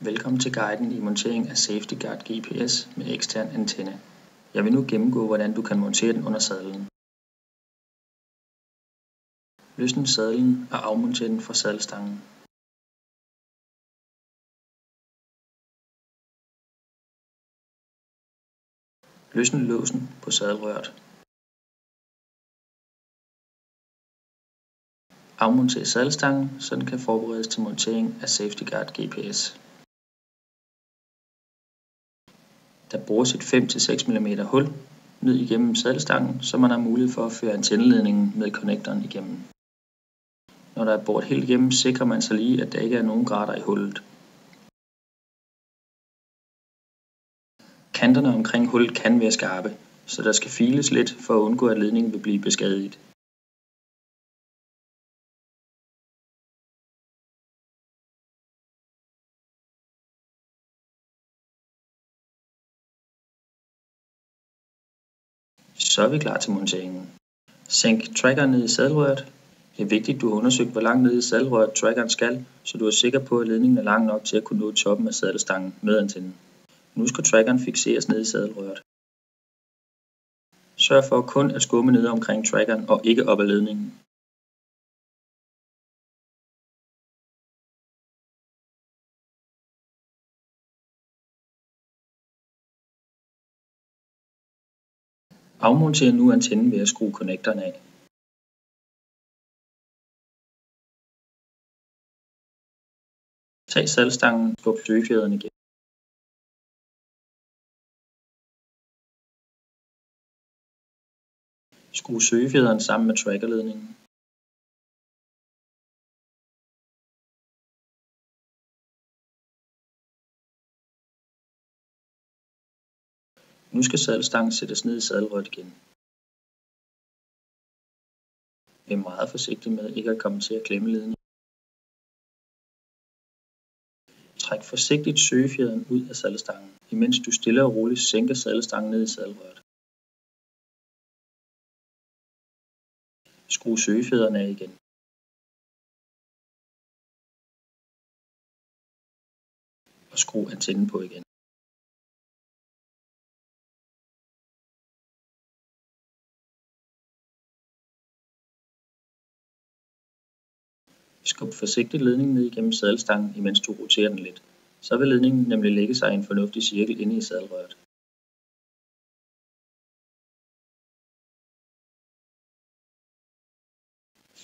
Velkommen til guiden i montering af SafetyGuard GPS med ekstern antenne. Jeg vil nu gennemgå, hvordan du kan montere den under sadlen. Løsn sadlen og afmonter den fra sadelstangen. Løsn låsen på sadelrøret. Afmonter sadelstangen, så den kan forberedes til montering af SafetyGuard GPS. Der bores et 5-6 mm hul ned igennem sadelstangen, så man har mulighed for at føre antenneledningen med connectoren igennem. Når der er boret helt igennem, sikrer man sig lige, at der ikke er nogen grater i hullet. Kanterne omkring hullet kan være skarpe, så der skal files lidt for at undgå, at ledningen vil blive beskadiget. Så er vi klar til monteringen. Sænk trackeren ned i sadelrøret. Det er vigtigt, at du har undersøgt, hvor langt ned i sadelrøret trackeren skal, så du er sikker på, at ledningen er lang nok til at kunne nå toppen af sadelstangen med antennen. Nu skal trackeren fikseres ned i sadelrøret. Sørg for kun at skumme ned omkring trackeren og ikke op ad ledningen. Afmonter nu antennen ved at skrue connectoren af. Tag sadelstangen og skub søgefjederen igen. Skru søgefjederen sammen med trackerledningen. Nu skal sadelstangen sættes ned i sadelrøret igen. Vær meget forsigtig med ikke at komme til at klemme ledningen. Træk forsigtigt søgefjederen ud af sadelstangen, imens du stille og roligt sænker sadelstangen ned i sadelrøret. Skru søgefjederen af igen. Og skru antennen på igen. Skub forsigtigt ledningen ned igennem sadelstangen, imens du roterer den lidt. Så vil ledningen nemlig lægge sig i en fornuftig cirkel inde i sadelrøret.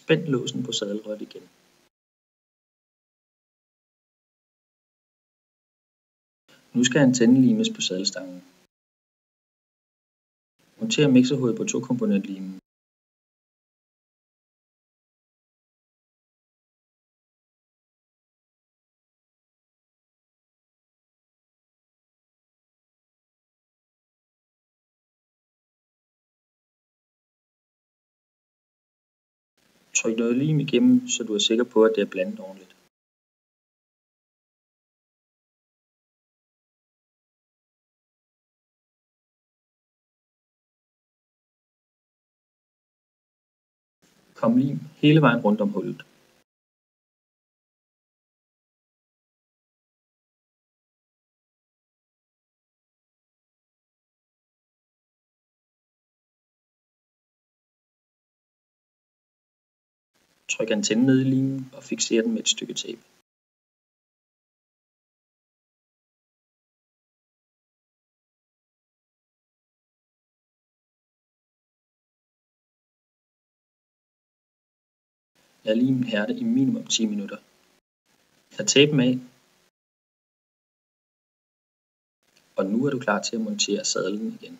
Spænd låsen på sadelrøret igen. Nu skal antennen limes på sadelstangen. Monter mixerhovedet på 2-komponentlimen. Tryk noget lim igennem, så du er sikker på, at det er blandet ordentligt. Kom lim hele vejen rundt om hullet. Tryk antennen ned i limen og fikser den med et stykke tape. Lad limen hærde i minimum 10 minutter. Tag tapen af, og nu er du klar til at montere sadlen igen.